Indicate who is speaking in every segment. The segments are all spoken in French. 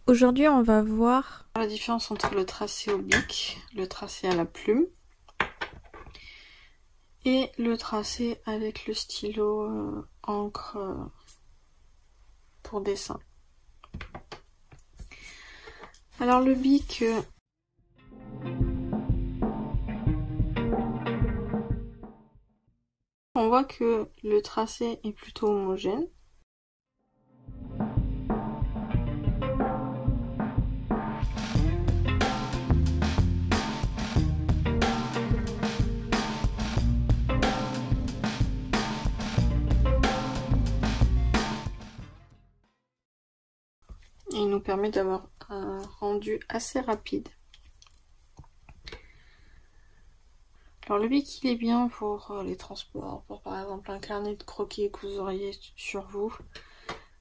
Speaker 1: Aujourd'hui, on va voir la différence entre le tracé au bic, le tracé à la plume et le tracé avec le stylo encre pour dessin. Alors le bic, on voit que le tracé est plutôt homogène. Et il nous permet d'avoir un rendu assez rapide. Alors le bic il est bien pour les transports, pour par exemple un carnet de croquis que vous auriez sur vous.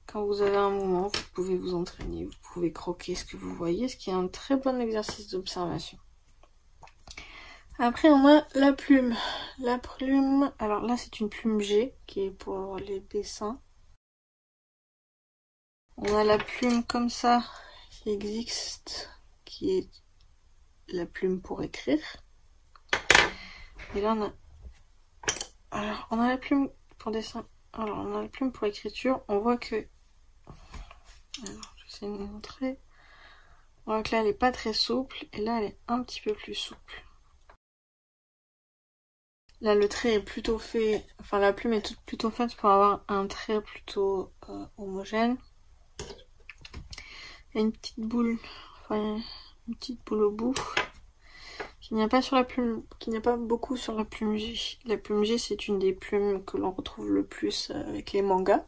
Speaker 1: Quand vous avez un moment, vous pouvez vous entraîner, vous pouvez croquer ce que vous voyez, ce qui est un très bon exercice d'observation. Après on a la plume. La plume, alors là c'est une plume G qui est pour les dessins. On a la plume comme ça qui existe, qui est la plume pour écrire. Et là on a la plume pour dessin. Alors on a la plume pour écriture. On voit que, alors j'essaie de vous montrer. On voit que là elle est pas très souple et là elle est un petit peu plus souple. Là le trait est plutôt fait, enfin la plume est plutôt faite pour avoir un trait plutôt homogène. Il y a une petite boule, enfin une petite boule au bout. Qu'il n'y a pas sur la plume, qu'il n'y a pas beaucoup sur la plume G. La plume G c'est une des plumes que l'on retrouve le plus avec les mangas.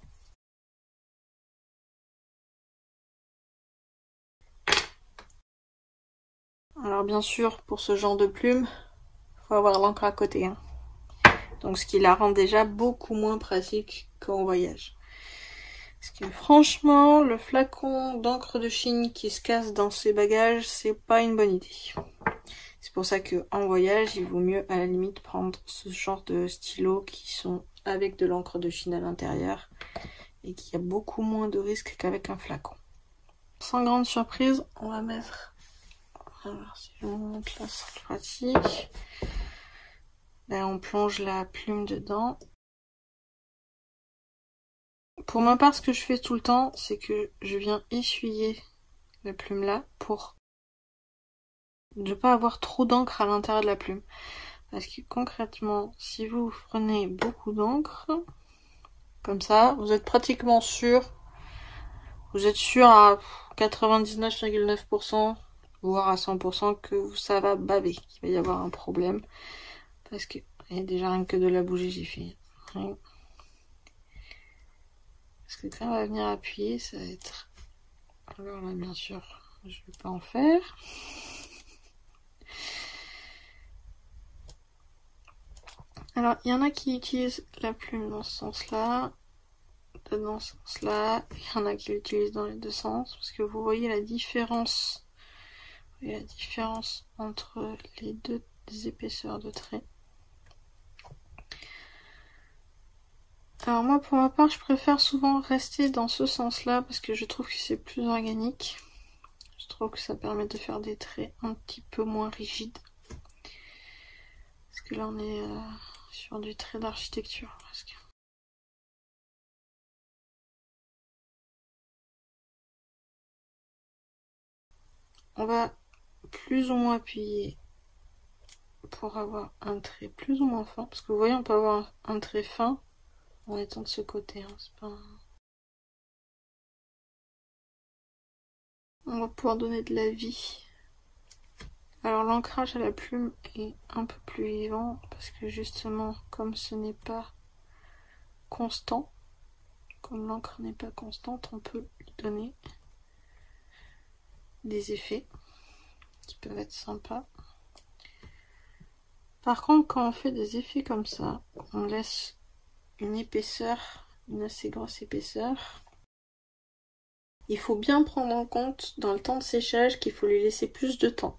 Speaker 1: Alors bien sûr pour ce genre de plume, il faut avoir l'encre à côté. Hein. Donc ce qui la rend déjà beaucoup moins pratique qu'en voyage. Parce que franchement, le flacon d'encre de Chine qui se casse dans ses bagages, c'est pas une bonne idée. C'est pour ça que en voyage, il vaut mieux à la limite prendre ce genre de stylos qui sont avec de l'encre de Chine à l'intérieur et qui a beaucoup moins de risques qu'avec un flacon. Sans grande surprise, on va mettre, alors si je vous montre là, c'est pratique. Là, on plonge la plume dedans. Pour ma part, ce que je fais tout le temps, c'est que je viens essuyer la plume là pour ne pas avoir trop d'encre à l'intérieur de la plume. Parce que concrètement, si vous prenez beaucoup d'encre, comme ça, vous êtes pratiquement sûr, vous êtes sûr à 99,9%, voire à 100% que ça va baver, qu'il va y avoir un problème. Parce que, et déjà rien que de la bouger, j'ai fait rien. Parce que quand on va venir appuyer, ça va être... Alors là, bien sûr, je vais pas en faire. Alors, il y en a qui utilisent la plume dans ce sens-là, dans ce sens-là. Il y en a qui l'utilisent dans les deux sens, parce que vous voyez la différence. Vous voyez la différence entre les deux épaisseurs de traits. Alors moi, pour ma part, je préfère souvent rester dans ce sens-là, parce que je trouve que c'est plus organique. Je trouve que ça permet de faire des traits un petit peu moins rigides. Parce que là, on est sur du trait d'architecture, presque. On va plus ou moins appuyer pour avoir un trait plus ou moins fin. Parce que vous voyez, on peut avoir un trait fin en étant de ce côté. Hein. C'est pas... On va pouvoir donner de la vie. Alors l'ancrage à la plume est un peu plus vivant parce que justement, comme ce n'est pas constant, comme l'encre n'est pas constante, on peut lui donner des effets qui peuvent être sympas. Par contre, quand on fait des effets comme ça, on laisse une épaisseur, une assez grosse épaisseur. Il faut bien prendre en compte dans le temps de séchage qu'il faut lui laisser plus de temps.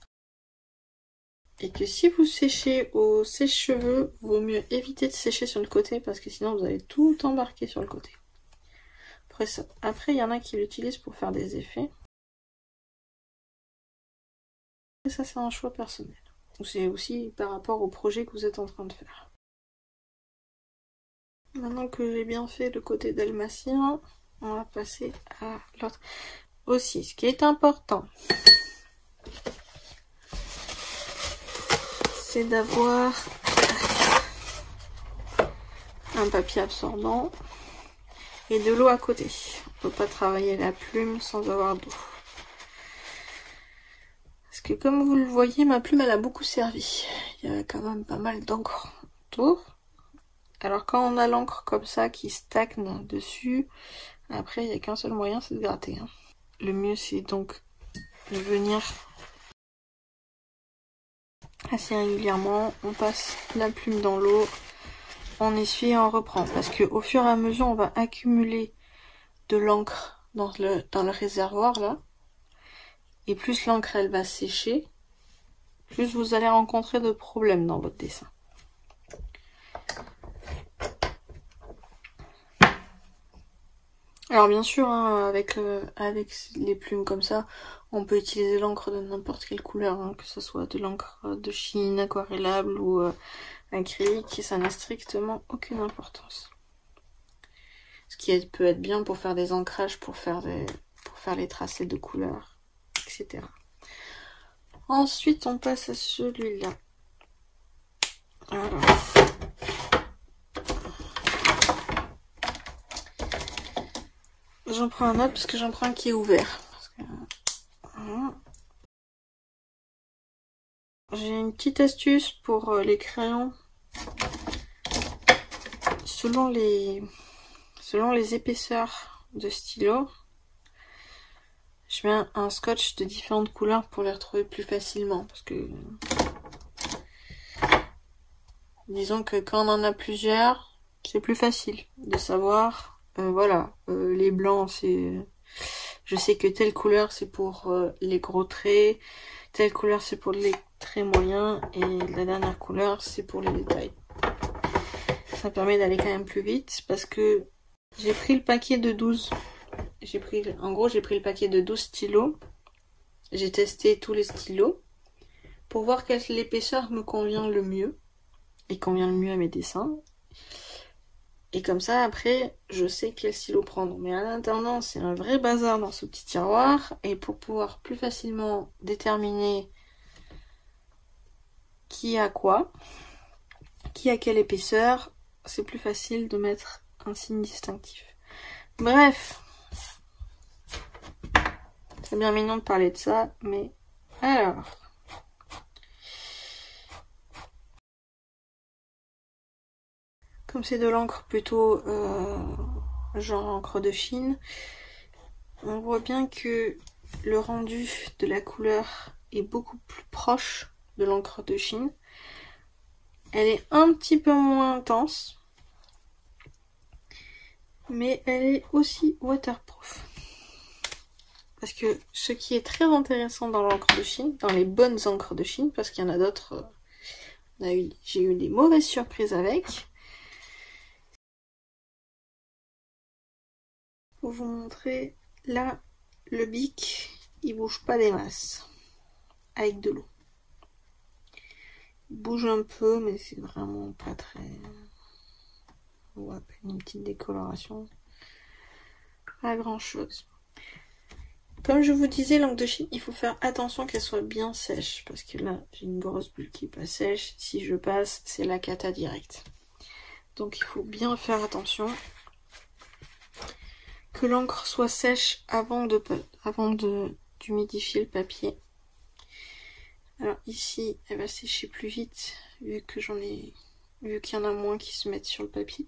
Speaker 1: Et que si vous séchez au sèche-cheveux, vaut mieux éviter de sécher sur le côté parce que sinon vous allez tout embarquer sur le côté. Après, il y en a qui l'utilisent pour faire des effets. Et ça c'est un choix personnel. C'est aussi par rapport au projet que vous êtes en train de faire. Maintenant que j'ai bien fait le côté dalmatien, on va passer à l'autre. Aussi, ce qui est important, c'est d'avoir un papier absorbant et de l'eau à côté. On peut pas travailler la plume sans avoir d'eau. Parce que comme vous le voyez, ma plume elle a beaucoup servi. Il y a quand même pas mal d'encre autour. Alors quand on a l'encre comme ça qui stagne dessus, après il n'y a qu'un seul moyen, c'est de gratter. Hein. Le mieux c'est donc de venir assez régulièrement, on passe la plume dans l'eau, on essuie et on reprend. Parce que au fur et à mesure on va accumuler de l'encre dans le réservoir là. Et plus l'encre elle va sécher, plus vous allez rencontrer de problèmes dans votre dessin. Alors bien sûr, hein, avec les plumes comme ça, on peut utiliser l'encre de n'importe quelle couleur, hein, que ce soit de l'encre de Chine, aquarellable ou acrylique, ça n'a strictement aucune importance. Ce qui peut être bien pour faire des ancrages, pour faire les tracés de couleurs, etc. Ensuite, on passe à celui-là. Alors... J'en prends un autre parce que j'en prends un qui est ouvert. J'ai une petite astuce pour les crayons. Selon les épaisseurs de stylo, je mets un scotch de différentes couleurs pour les retrouver plus facilement. Parce que disons que quand on en a plusieurs, c'est plus facile de savoir. Voilà, les blancs, c'est... Je sais que telle couleur, c'est pour les gros traits. Telle couleur, c'est pour les traits moyens. Et la dernière couleur, c'est pour les détails. Ça permet d'aller quand même plus vite. Parce que j'ai pris le paquet de 12. En gros, j'ai pris le paquet de 12 stylos. J'ai testé tous les stylos. Pour voir quelle épaisseur me convient le mieux. Et convient le mieux à mes dessins. Et comme ça, après, je sais quel stylo prendre. Mais en attendant, c'est un vrai bazar dans ce petit tiroir. Et pour pouvoir plus facilement déterminer qui a quoi, qui a quelle épaisseur, c'est plus facile de mettre un signe distinctif. Bref. C'est bien mignon de parler de ça, mais alors... Comme c'est de l'encre plutôt genre encre de Chine, on voit bien que le rendu de la couleur est beaucoup plus proche de l'encre de Chine. Elle est un petit peu moins intense, mais elle est aussi waterproof. Parce que ce qui est très intéressant dans l'encre de Chine, dans les bonnes encres de Chine, parce qu'il y en a d'autres, j'ai eu des mauvaises surprises avec. Pour vous montrer, là, le bic, il bouge pas des masses, avec de l'eau. Il bouge un peu, mais c'est vraiment pas très... On voit à peine une petite décoloration. Pas grand chose. Comme je vous disais, l'encre de Chine, il faut faire attention qu'elle soit bien sèche. Parce que là, j'ai une grosse bulle qui est pas sèche. Si je passe, c'est la cata directe. Donc il faut bien faire attention que l'encre soit sèche avant d'humidifier le papier. Alors ici, elle va sécher plus vite vu qu'il y en a moins qui se mettent sur le papier.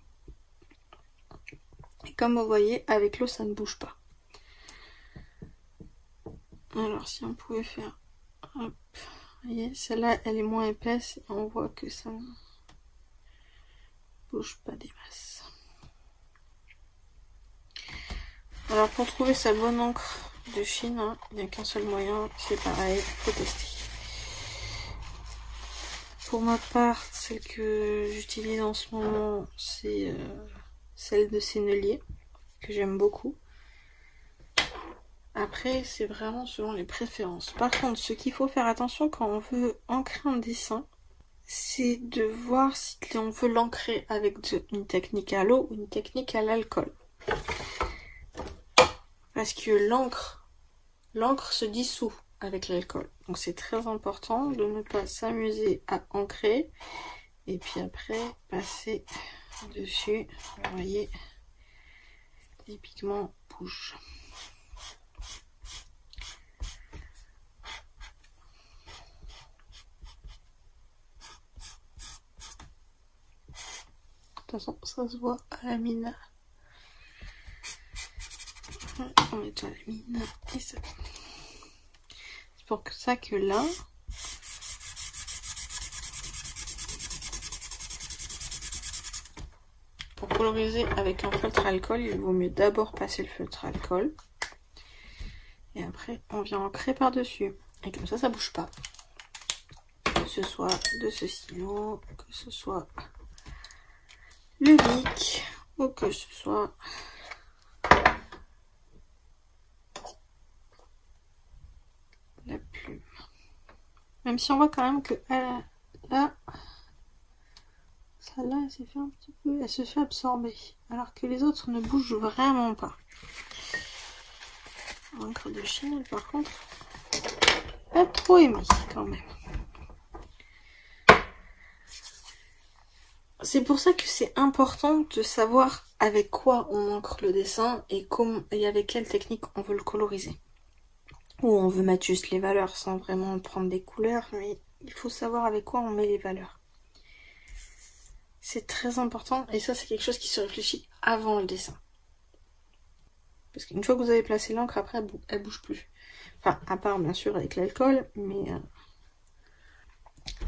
Speaker 1: Et comme vous voyez, avec l'eau, ça ne bouge pas. Alors si on pouvait faire, hop, vous voyez, celle-là, elle est moins épaisse et on voit que ça ne bouge pas des masses. Alors pour trouver sa bonne encre de Chine, hein, il n'y a qu'un seul moyen, c'est pareil, il faut tester. Pour ma part, celle que j'utilise en ce moment, c'est celle de Sennelier, que j'aime beaucoup. Après, c'est vraiment selon les préférences. Par contre, ce qu'il faut faire attention quand on veut ancrer un dessin, c'est de voir si on veut l'ancrer avec une technique à l'eau ou une technique à l'alcool. Parce que l'encre se dissout avec l'alcool. Donc c'est très important de ne pas s'amuser à ancrer et puis après passer dessus. Vous voyez, les pigments bougent. De toute façon, ça se voit à la mine. On met à la mine et ça. C'est pour ça que là, pour coloriser avec un feutre alcool, il vaut mieux d'abord passer le feutre alcool. Et après, on vient ancrer par-dessus. Et comme ça bouge pas. Que ce soit de ce stylo, que ce soit le bic, ou que ce soit la plume. Même si on voit quand même que là, celle-là, elle s'est fait un petit peu, elle se fait absorber. Alors que les autres ne bougent vraiment pas. L'encre de Chine, par contre, pas trop aimé quand même. C'est pour ça que c'est important de savoir avec quoi on ancre le dessin et avec quelle technique on veut le coloriser. Ou on veut mettre juste les valeurs sans vraiment prendre des couleurs, mais il faut savoir avec quoi on met les valeurs. C'est très important et ça c'est quelque chose qui se réfléchit avant le dessin. Parce qu'une fois que vous avez placé l'encre, après elle bouge plus. Enfin, à part bien sûr avec l'alcool, mais...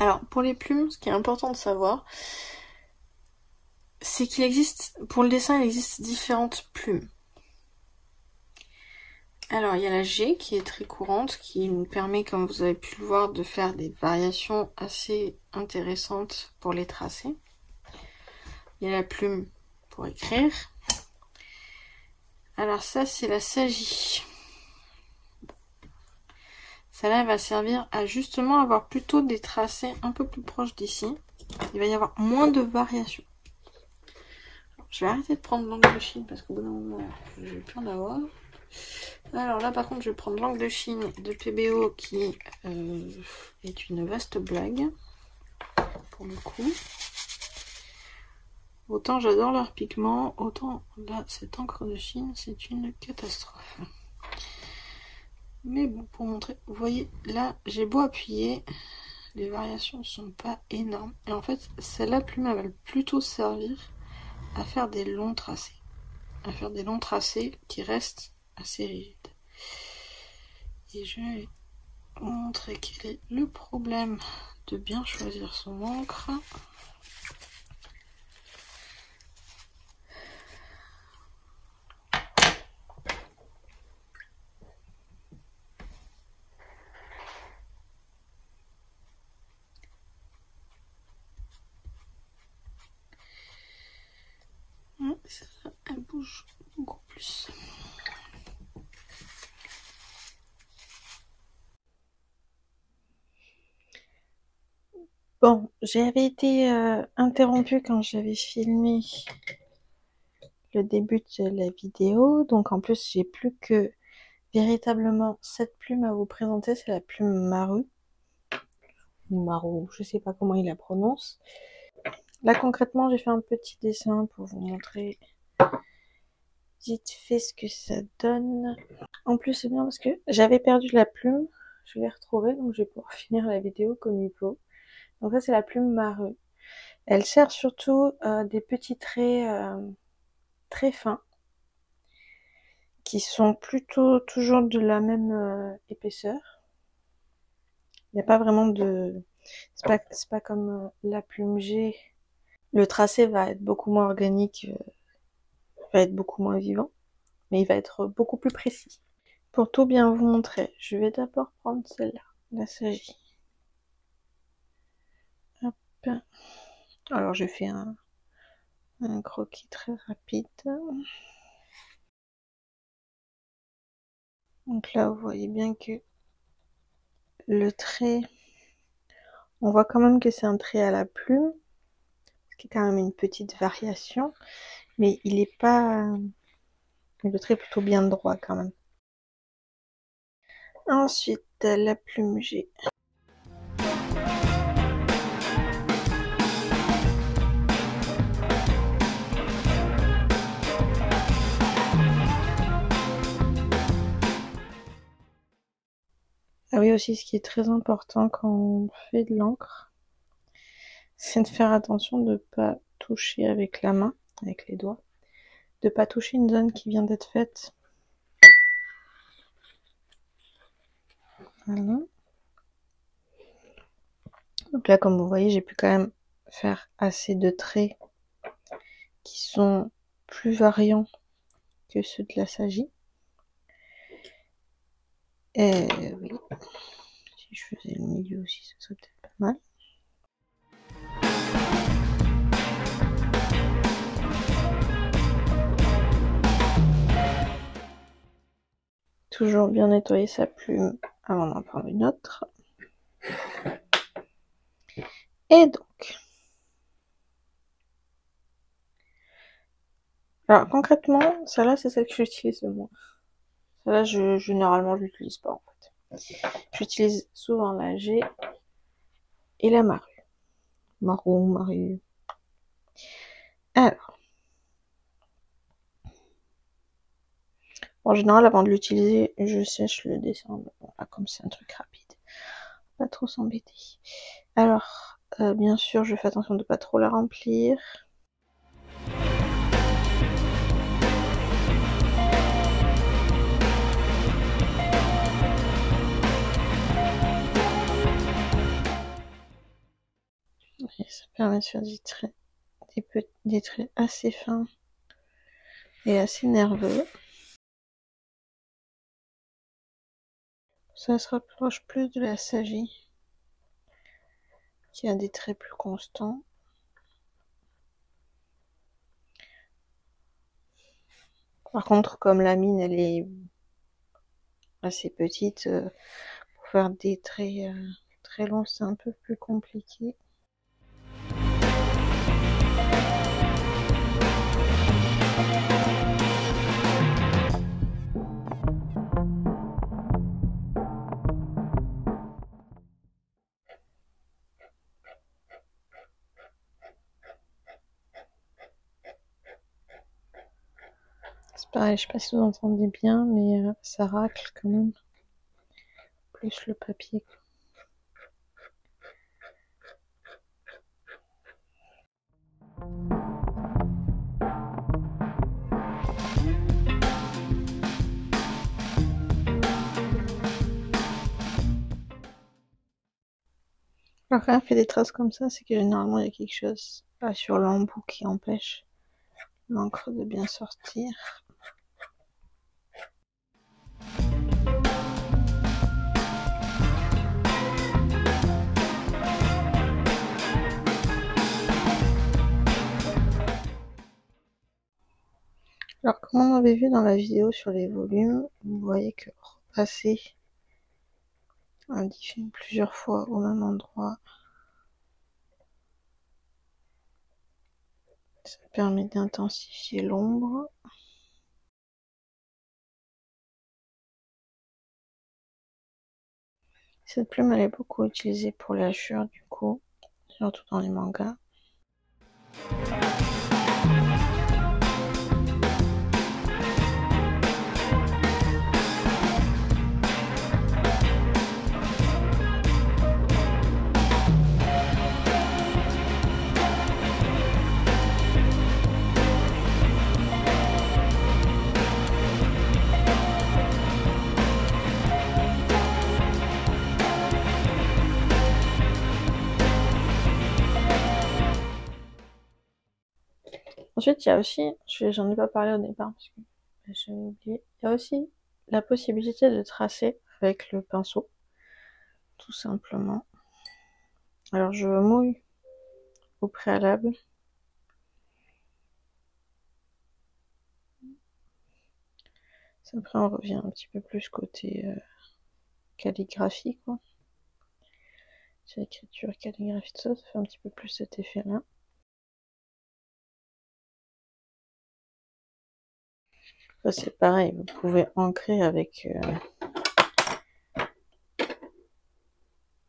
Speaker 1: Alors, pour les plumes, ce qui est important de savoir, c'est qu'il existe, pour le dessin, il existe différentes plumes. Alors, il y a la G qui est très courante, qui nous permet, comme vous avez pu le voir, de faire des variations assez intéressantes pour les tracés. Il y a la plume pour écrire. Alors ça, c'est la Sagi. Celle-là, va servir à justement avoir plutôt des tracés un peu plus proches d'ici. Il va y avoir moins de variations. Je vais arrêter de prendre l'angle de Chine parce qu'au bout d'un moment, je vais plus en avoir. Alors là, par contre, je vais prendre l'angle de Chine de PBO qui est une vaste blague, pour le coup. Autant j'adore leurs pigments, autant là, cette encre de Chine, c'est une catastrophe. Mais bon, pour montrer, vous voyez, là, j'ai beau appuyer, les variations sont pas énormes. Et en fait, celle-là, plume, elle va plutôt servir à faire des longs tracés. À faire des longs tracés qui restent assez rigides. Et je vais vous montrer quel est le problème de bien choisir son encre. Celle-là, elle bouge beaucoup plus. Bon, j'avais été interrompue quand j'avais filmé le début de la vidéo, donc en plus j'ai plus que véritablement cette plume à vous présenter, c'est la plume Maru, ou Maru, je sais pas comment il la prononce. Là concrètement j'ai fait un petit dessin pour vous montrer vite fait ce que ça donne. En plus c'est bien parce que j'avais perdu la plume, je l'ai retrouvée, donc je vais pouvoir finir la vidéo comme il faut. Donc ça c'est la plume Maru. Elle sert surtout des petits traits très fins, qui sont plutôt toujours de la même épaisseur. Il n'y a pas vraiment de... C'est pas comme la plume G. Le tracé va être beaucoup moins organique, va être beaucoup moins vivant, mais il va être beaucoup plus précis. Pour tout bien vous montrer, je vais d'abord prendre celle-là, la Sagi. Hop. Alors je fais un croquis très rapide. Donc là, vous voyez bien que le trait, on voit quand même que c'est un trait à la plume, ce qui est quand même une petite variation, mais il est pas, le trait est plutôt bien droit quand même. Ensuite, la plume G. Ah oui, aussi, ce qui est très important quand on fait de l'encre, c'est de faire attention de ne pas toucher avec la main, avec les doigts, de ne pas toucher une zone qui vient d'être faite. Voilà. Donc là, comme vous voyez, j'ai pu quand même faire assez de traits qui sont plus variants que ceux de la Sagi. Et oui, si je faisais le milieu aussi, ça serait peut-être pas mal. Toujours bien nettoyer sa plume avant d'en prendre une autre. Et donc, alors concrètement, celle-là, c'est celle que j'utilise le moins. Celle-là, généralement, je l'utilise pas en fait. J'utilise souvent la G et la Maru. Marron, Maru. Alors, en général, avant de l'utiliser, je sèche le dessin. Bon, là, comme c'est un truc rapide, pas trop s'embêter. Alors, bien sûr, je fais attention de pas trop la remplir. Et ça permet de faire des traits, des traits assez fins et assez nerveux. Ça se rapproche plus de la Sagi, qui a des traits plus constants. Par contre, comme la mine, elle est assez petite, pour faire des traits très longs, c'est un peu plus compliqué. C'est pareil, je sais pas si vous entendez bien, mais ça racle quand même. Plus le papier. Alors quand on fait des traces comme ça, c'est que généralement il y a quelque chose sur l'embout qui empêche l'encre de bien sortir. Alors comme on avait vu dans la vidéo sur les volumes, vous voyez que repasser plusieurs fois au même endroit, ça permet d'intensifier l'ombre. Cette plume elle est beaucoup utilisée pour les hachures du coup, surtout dans les mangas. Ensuite, il y a aussi, j'en ai pas parlé au départ parce que j'avais oublié, il y a aussi la possibilité de tracer avec le pinceau, tout simplement. Alors je mouille au préalable. Après on revient un petit peu plus côté calligraphie, quoi. C'est l'écriture, calligraphie, tout ça, ça fait un petit peu plus cet effet-là. C'est pareil, vous pouvez ancrer avec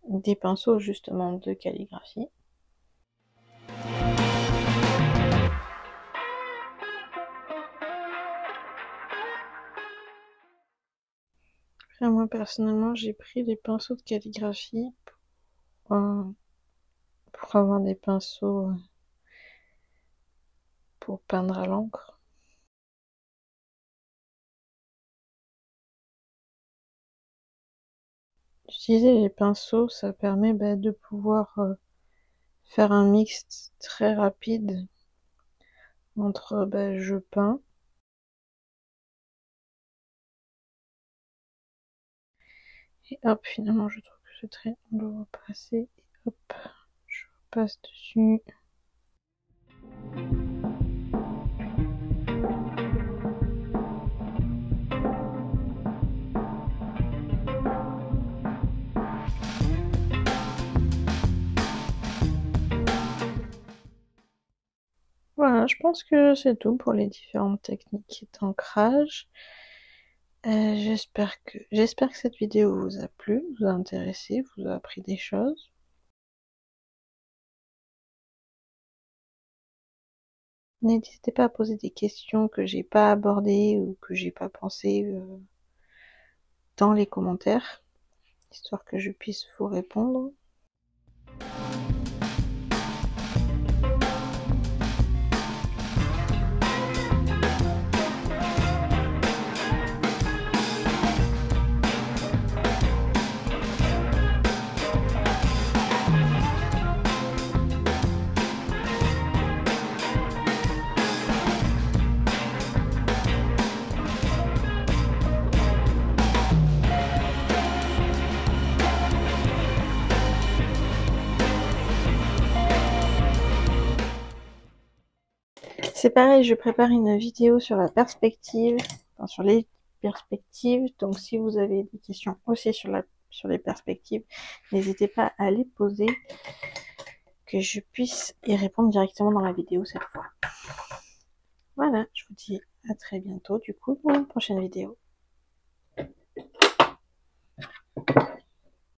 Speaker 1: des pinceaux justement de calligraphie. Après, moi personnellement, j'ai pris des pinceaux de calligraphie pour avoir des pinceaux pour peindre à l'encre. Utiliser les pinceaux, ça permet de pouvoir faire un mix très rapide entre je peins et hop, finalement je trouve que ce trait on doit passer et hop, je passe dessus. Voilà, je pense que c'est tout pour les différentes techniques d'ancrage. J'espère que cette vidéo vous a plu, vous a intéressé, vous a appris des choses. N'hésitez pas à poser des questions que j'ai pas abordées ou que j'ai pas pensé dans les commentaires, histoire que je puisse vous répondre. C'est pareil, je prépare une vidéo sur la perspective, enfin sur les perspectives, donc si vous avez des questions aussi sur les perspectives, n'hésitez pas à les poser, que je puisse y répondre directement dans la vidéo cette fois. Voilà, je vous dis à très bientôt du coup pour une prochaine vidéo.